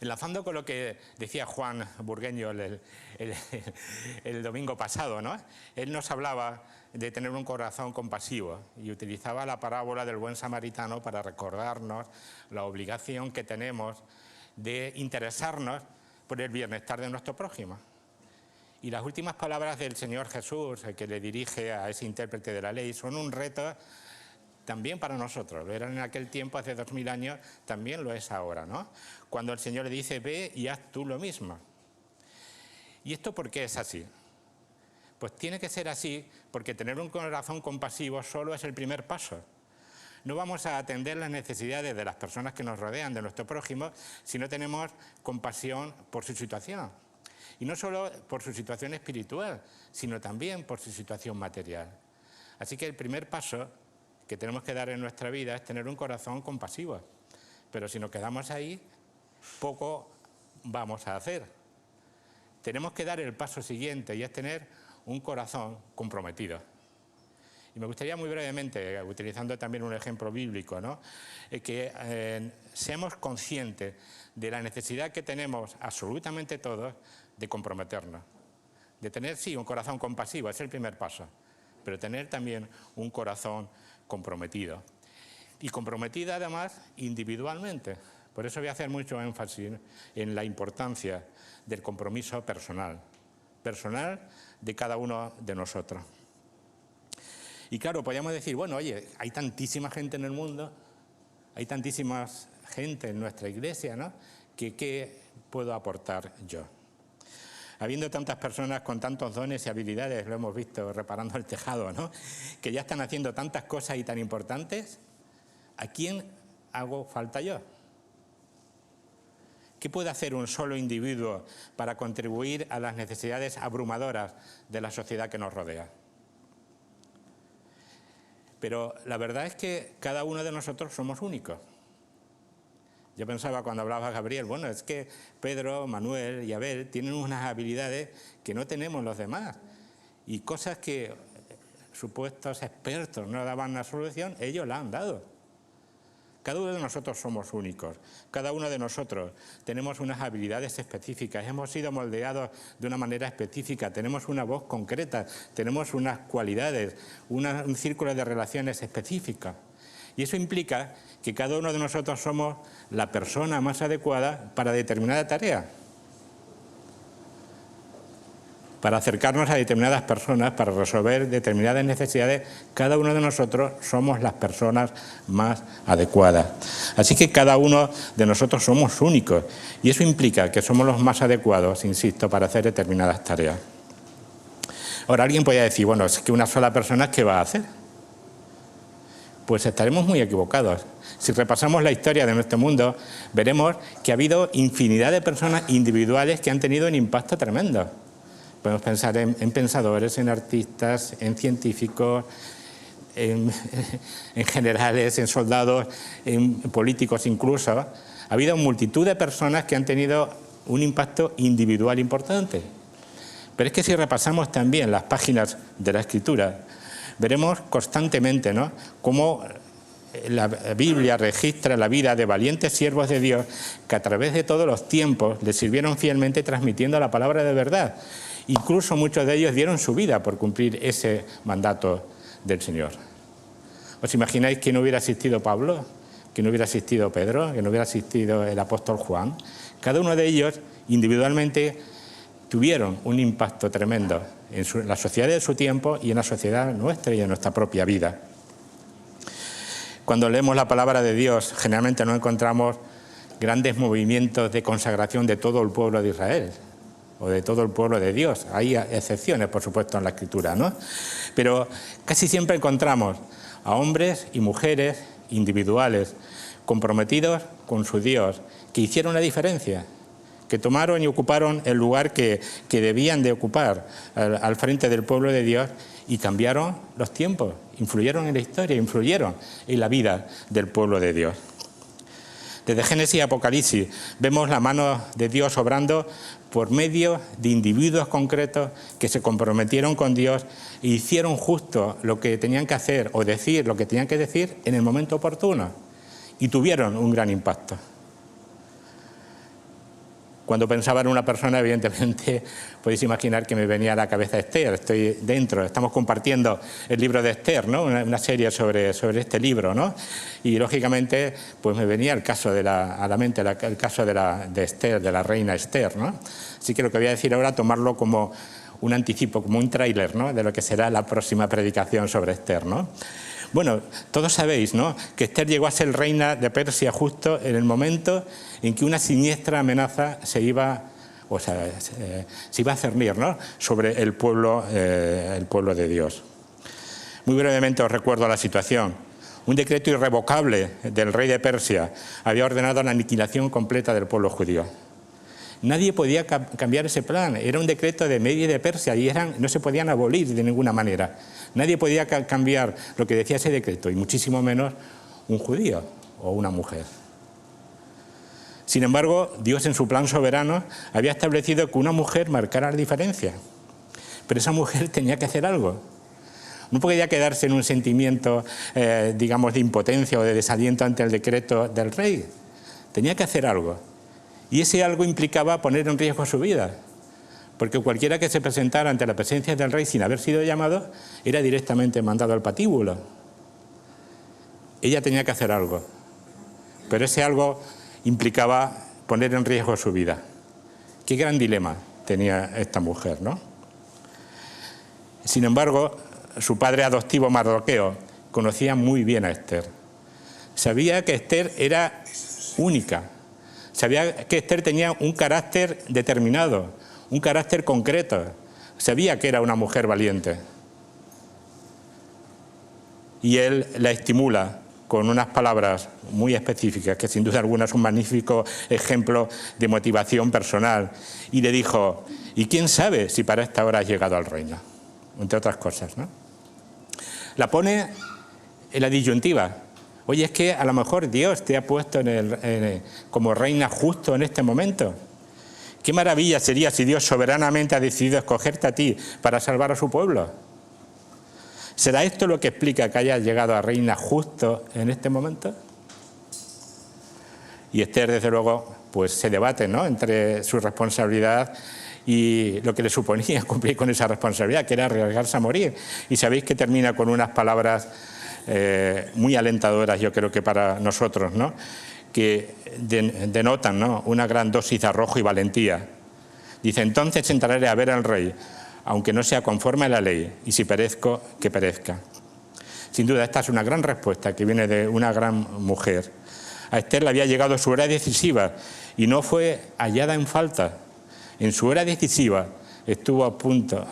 Enlazando con lo que decía Juan Burgueño el domingo pasado, ¿no? Él nos hablaba de tener un corazón compasivo y utilizaba la parábola del buen samaritano para recordarnos la obligación que tenemos de interesarnos por el bienestar de nuestro prójimo. Y las últimas palabras del Señor Jesús, que le dirige a ese intérprete de la ley, son un reto también para nosotros. Lo era en aquel tiempo, hace 2000 años, también lo es ahora, ¿no? Cuando el Señor le dice, ve y haz tú lo mismo. ¿Y esto por qué es así? Pues tiene que ser así porque tener un corazón compasivo solo es el primer paso. No vamos a atender las necesidades de las personas que nos rodean, de nuestro prójimo, si no tenemos compasión por su situación. Y no solo por su situación espiritual, sino también por su situación material. Así que el primer paso que tenemos que dar en nuestra vida es tener un corazón compasivo. Pero si nos quedamos ahí, poco vamos a hacer. Tenemos que dar el paso siguiente y es tener un corazón comprometido. Y me gustaría muy brevemente, utilizando también un ejemplo bíblico, ¿no? Que seamos conscientes de la necesidad que tenemos absolutamente todos de comprometernos. De tener, sí, un corazón compasivo, es el primer paso, pero tener también un corazón comprometido. Y comprometida además individualmente. Por eso voy a hacer mucho énfasis en la importancia del compromiso personal de cada uno de nosotros. Y claro, podríamos decir, bueno, oye, hay tantísima gente en el mundo, hay tantísima gente en nuestra iglesia, ¿no? ¿Qué puedo aportar yo? Habiendo tantas personas con tantos dones y habilidades, lo hemos visto reparando el tejado, ¿no? Que ya están haciendo tantas cosas y tan importantes, ¿a quién hago falta yo? ¿Qué puede hacer un solo individuo para contribuir a las necesidades abrumadoras de la sociedad que nos rodea? Pero la verdad es que cada uno de nosotros somos únicos. Yo pensaba cuando hablaba Gabriel, bueno, es que Pedro, Manuel y Abel tienen unas habilidades que no tenemos los demás. Y cosas que supuestos expertos no daban una solución, ellos la han dado. Cada uno de nosotros somos únicos, cada uno de nosotros tenemos unas habilidades específicas, hemos sido moldeados de una manera específica, tenemos una voz concreta, tenemos unas cualidades, un círculo de relaciones específicas. Y eso implica que cada uno de nosotros somos la persona más adecuada para determinada tarea, para acercarnos a determinadas personas, para resolver determinadas necesidades. Cada uno de nosotros somos las personas más adecuadas. Así que cada uno de nosotros somos únicos y eso implica que somos los más adecuados, insisto, para hacer determinadas tareas. Ahora alguien podría decir, bueno, es que una sola persona, ¿qué va a hacer? Pues estaremos muy equivocados. Si repasamos la historia de nuestro mundo, veremos que ha habido infinidad de personas individuales que han tenido un impacto tremendo. Podemos pensar en pensadores, en artistas, en científicos, en generales, en soldados, en políticos incluso. Ha habido multitud de personas que han tenido un impacto individual importante. Pero es que si repasamos también las páginas de la Escritura, veremos constantemente, ¿no?, cómo la Biblia registra la vida de valientes siervos de Dios que a través de todos los tiempos le sirvieron fielmente transmitiendo la palabra de verdad. Incluso muchos de ellos dieron su vida por cumplir ese mandato del Señor. ¿Os imagináis que no hubiera asistido Pablo? ¿Que no hubiera asistido Pedro? ¿Que no hubiera asistido el apóstol Juan? Cada uno de ellos individualmente tuvieron un impacto tremendo en la sociedad de su tiempo y en la sociedad nuestra y en nuestra propia vida. Cuando leemos la palabra de Dios, generalmente no encontramos grandes movimientos de consagración de todo el pueblo de Israel o de todo el pueblo de Dios. Hay excepciones, por supuesto, en la Escritura, ¿no? Pero casi siempre encontramos a hombres y mujeres individuales comprometidos con su Dios, que hicieron la diferencia, que tomaron y ocuparon el lugar que debían de ocupar al frente del pueblo de Dios y cambiaron los tiempos, influyeron en la historia, influyeron en la vida del pueblo de Dios. Desde Génesis y Apocalipsis vemos la mano de Dios obrando por medio de individuos concretos que se comprometieron con Dios e hicieron justo lo que tenían que hacer o decir lo que tenían que decir en el momento oportuno y tuvieron un gran impacto. Cuando pensaba en una persona, evidentemente, podéis imaginar que me venía a la cabeza Esther. Estoy dentro, estamos compartiendo el libro de Esther, ¿no? Una serie sobre este libro, ¿no? Y, lógicamente, pues me venía a la mente el caso de Esther, de la reina Esther, ¿no? Así que lo que voy a decir ahora, tomarlo como un anticipo, como un tráiler, ¿no?, de lo que será la próxima predicación sobre Esther, ¿no? Bueno, todos sabéis, ¿no?, que Esther llegó a ser reina de Persia justo en el momento en que una siniestra amenaza se iba a cernir, ¿no?, sobre el pueblo de Dios. Muy brevemente os recuerdo la situación. Un decreto irrevocable del rey de Persia había ordenado la aniquilación completa del pueblo judío. Nadie podía cambiar ese plan, era un decreto de Media y de Persia y no se podían abolir de ninguna manera. Nadie podía cambiar lo que decía ese decreto, y muchísimo menos un judío o una mujer. Sin embargo, Dios en su plan soberano había establecido que una mujer marcara la diferencia. Pero esa mujer tenía que hacer algo. No podía quedarse en un sentimiento, digamos, de impotencia o de desaliento ante el decreto del rey. Tenía que hacer algo. Y ese algo implicaba poner en riesgo su vida, porque cualquiera que se presentara ante la presencia del rey sin haber sido llamado era directamente mandado al patíbulo. Ella tenía que hacer algo, pero ese algo implicaba poner en riesgo su vida. Qué gran dilema tenía esta mujer, ¿no? Sin embargo, su padre adoptivo Mardoqueo conocía muy bien a Esther. Sabía que Esther era única. Sabía que Esther tenía un carácter determinado, un carácter concreto. Sabía que era una mujer valiente. Y él la estimula con unas palabras muy específicas, que sin duda alguna es un magnífico ejemplo de motivación personal. Y le dijo, ¿y quién sabe si para esta hora has llegado al reino? Entre otras cosas, ¿no? La pone en la disyuntiva. Oye, es que a lo mejor Dios te ha puesto como reina justo en este momento. Qué maravilla sería si Dios soberanamente ha decidido escogerte a ti para salvar a su pueblo. ¿Será esto lo que explica que hayas llegado a reina justo en este momento? Y Esther, desde luego, pues se debate, ¿no?, entre su responsabilidad y lo que le suponía cumplir con esa responsabilidad, que era arriesgarse a morir. Y sabéis que termina con unas palabras muy alentadoras, yo creo que para nosotros, ¿no?, que denotan, ¿no?, una gran dosis de arrojo y valentía. Dice, entonces entraré a ver al rey, aunque no sea conforme a la ley, y si perezco, que perezca. Sin duda, esta es una gran respuesta que viene de una gran mujer. A Esther le había llegado su hora decisiva y no fue hallada en falta. En su hora decisiva estuvo a punto,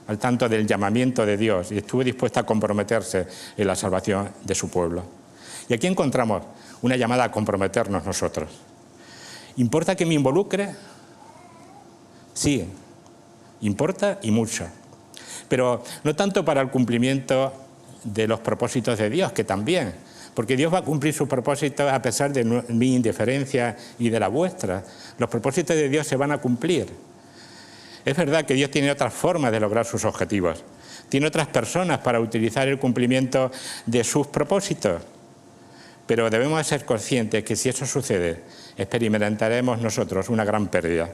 al tanto del llamamiento de Dios, y estuvo dispuesta a comprometerse en la salvación de su pueblo. Y aquí encontramos una llamada a comprometernos nosotros. ¿Importa que me involucre? Sí, importa y mucho. Pero no tanto para el cumplimiento de los propósitos de Dios, que también, porque Dios va a cumplir sus propósitos a pesar de mi indiferencia y de la vuestra. Los propósitos de Dios se van a cumplir. Es verdad que Dios tiene otras formas de lograr sus objetivos. Tiene otras personas para utilizar el cumplimiento de sus propósitos. Pero debemos ser conscientes que si eso sucede, experimentaremos nosotros una gran pérdida.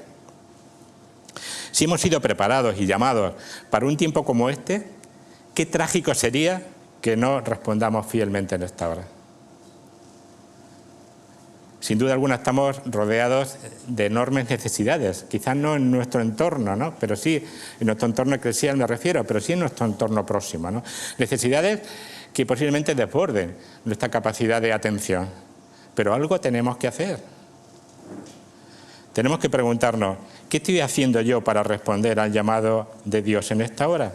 Si hemos sido preparados y llamados para un tiempo como este, qué trágico sería que no respondamos fielmente en esta hora. Sin duda alguna estamos rodeados de enormes necesidades, quizás no en nuestro entorno, ¿no?, pero sí, en nuestro entorno eclesial me refiero, pero sí en nuestro entorno próximo, ¿no? Necesidades que posiblemente desborden nuestra capacidad de atención, pero algo tenemos que hacer. Tenemos que preguntarnos, ¿qué estoy haciendo yo para responder al llamado de Dios en esta hora?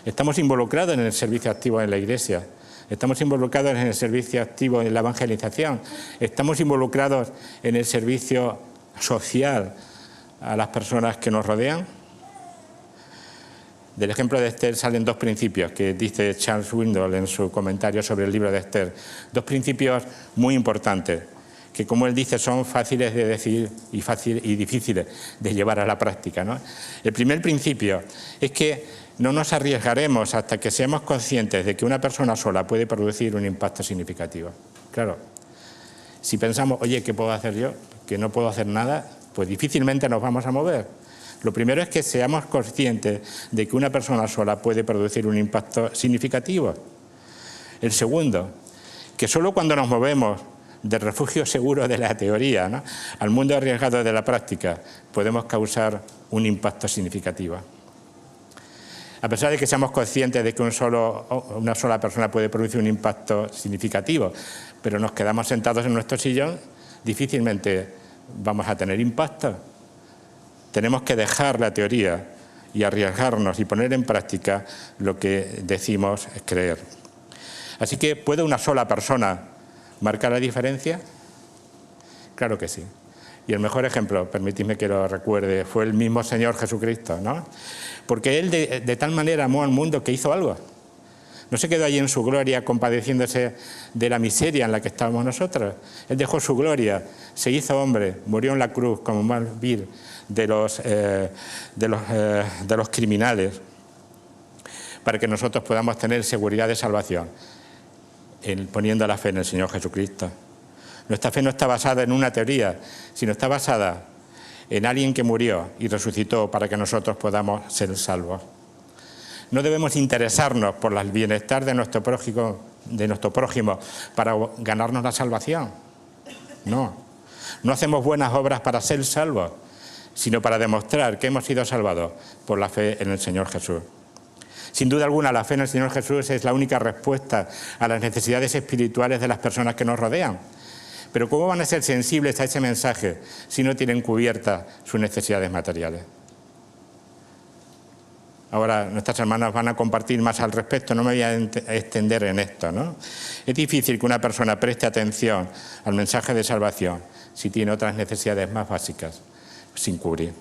Estamos involucrados en el servicio activo en la Iglesia. Estamos involucrados en el servicio activo en la evangelización. Estamos involucrados en el servicio social a las personas que nos rodean. Del ejemplo de Esther salen dos principios que dice Charles Swindoll en su comentario sobre el libro de Esther. Dos principios muy importantes, que como él dice son fáciles de decir y difíciles de llevar a la práctica, ¿no? El primer principio es que no nos arriesgaremos hasta que seamos conscientes de que una persona sola puede producir un impacto significativo. Claro, si pensamos, oye, ¿qué puedo hacer yo? Que no puedo hacer nada, pues difícilmente nos vamos a mover. Lo primero es que seamos conscientes de que una persona sola puede producir un impacto significativo. El segundo, que solo cuando nos movemos del refugio seguro de la teoría, ¿no?, al mundo arriesgado de la práctica, podemos causar un impacto significativo. A pesar de que seamos conscientes de que una sola persona puede producir un impacto significativo, pero nos quedamos sentados en nuestro sillón, difícilmente vamos a tener impacto. Tenemos que dejar la teoría y arriesgarnos y poner en práctica lo que decimos creer. Así que, ¿puede una sola persona marcar la diferencia? Claro que sí. Y el mejor ejemplo, permitidme que lo recuerde, fue el mismo Señor Jesucristo, ¿no? Porque Él de tal manera amó al mundo que hizo algo. No se quedó allí en su gloria compadeciéndose de la miseria en la que estábamos nosotros. Él dejó su gloria, se hizo hombre, murió en la cruz como más vil de los criminales, para que nosotros podamos tener seguridad de salvación, poniendo la fe en el Señor Jesucristo. Nuestra fe no está basada en una teoría, sino está basada en alguien que murió y resucitó para que nosotros podamos ser salvos. No debemos interesarnos por el bienestar de nuestro prójimo para ganarnos la salvación. No. No hacemos buenas obras para ser salvos, sino para demostrar que hemos sido salvados por la fe en el Señor Jesús. Sin duda alguna, la fe en el Señor Jesús es la única respuesta a las necesidades espirituales de las personas que nos rodean. Pero ¿cómo van a ser sensibles a ese mensaje si no tienen cubiertas sus necesidades materiales? Ahora nuestras hermanas van a compartir más al respecto, no me voy a extender en esto, ¿no? Es difícil que una persona preste atención al mensaje de salvación si tiene otras necesidades más básicas sin cubrir.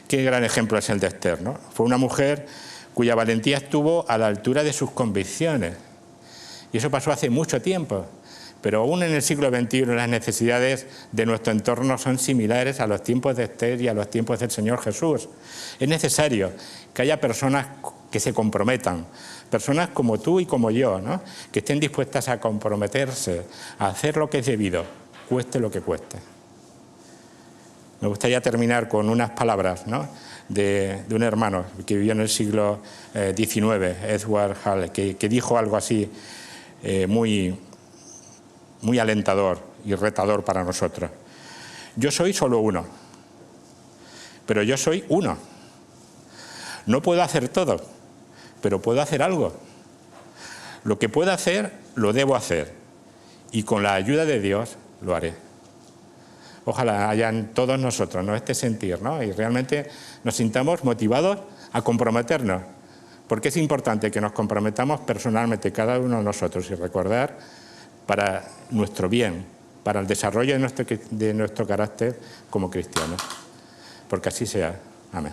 Qué gran ejemplo es el de Esther, ¿no? Fue una mujer cuya valentía estuvo a la altura de sus convicciones. Y eso pasó hace mucho tiempo. Pero aún en el siglo XXI las necesidades de nuestro entorno son similares a los tiempos de Esther y a los tiempos del Señor Jesús. Es necesario que haya personas que se comprometan, personas como tú y como yo, ¿no?, que estén dispuestas a comprometerse, a hacer lo que es debido, cueste lo que cueste. Me gustaría terminar con unas palabras, ¿no?, de un hermano que vivió en el siglo XIX, Edward Hall, que dijo algo así muy alentador y retador para nosotros. Yo soy solo uno, pero yo soy uno. No puedo hacer todo, pero puedo hacer algo. Lo que puedo hacer, lo debo hacer, y con la ayuda de Dios lo haré. Ojalá haya en todos nosotros, ¿no?, este sentir, ¿no?, y realmente nos sintamos motivados a comprometernos, porque es importante que nos comprometamos personalmente cada uno de nosotros y recordar para nuestro bien, para el desarrollo de nuestro carácter como cristianos. Porque así sea. Amén.